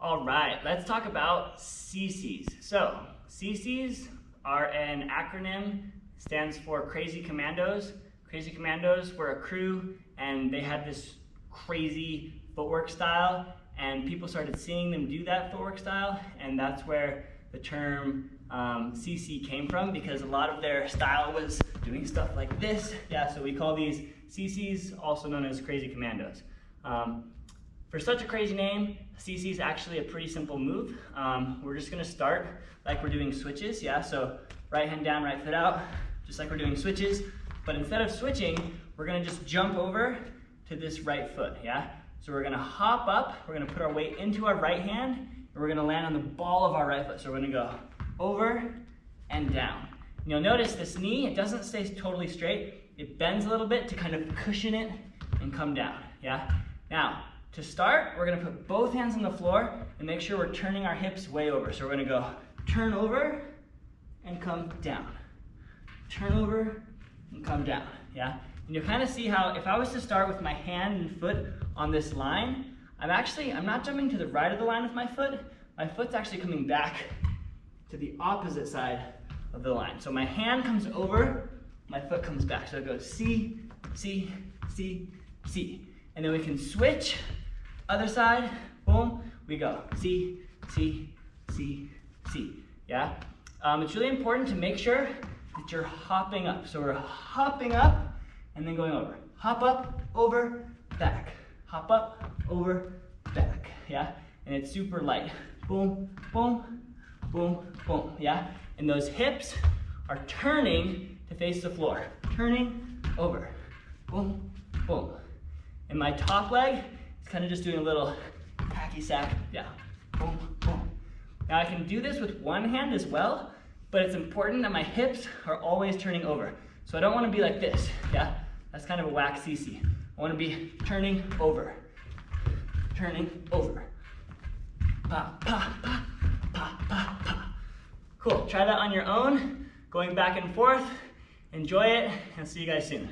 All right, let's talk about CCs. So, CCs are an acronym, stands for Crazy Commandos. Crazy Commandos were a crew and they had this crazy footwork style, and people started seeing them do that footwork style, and that's where the term CC came from, because a lot of their style was doing stuff like this. Yeah, so we call these CCs, also known as Crazy Commandos. For such a crazy name, CC is actually a pretty simple move. We're just gonna start like we're doing switches, yeah? So right hand down, right foot out, just like we're doing switches. But instead of switching, we're gonna just jump over to this right foot, yeah? So we're gonna hop up, we're gonna put our weight into our right hand, and we're gonna land on the ball of our right foot. So we're gonna go over and down. And you'll notice this knee, it doesn't stay totally straight. It bends a little bit to kind of cushion it and come down, yeah? Now, to start, we're gonna put both hands on the floor and make sure we're turning our hips way over. So we're gonna go turn over and come down. Turn over and come down, yeah? And you'll kind of see how if I was to start with my hand and foot on this line, I'm not jumping to the right of the line with my foot. My foot's actually coming back to the opposite side of the line. So my hand comes over, my foot comes back. So it goes C, C, C, C. And then we can switch, other side, boom, we go C, C, C, C, yeah? It's really important to make sure that you're hopping up. So we're hopping up and then going over. Hop up, over, back. Hop up, over, back, yeah? And it's super light. Boom, boom, boom, boom, yeah? And those hips are turning to face the floor. Turning, over, boom, boom. And my top leg is kind of just doing a little hacky sack down. Boom, boom. Now I can do this with one hand as well, but it's important that my hips are always turning over. So I don't want to be like this, yeah? That's kind of a whack CC. I want to be turning over. Turning over. Pa, pa, pa, pa, pa, pa. Cool, try that on your own, going back and forth. Enjoy it, and see you guys soon.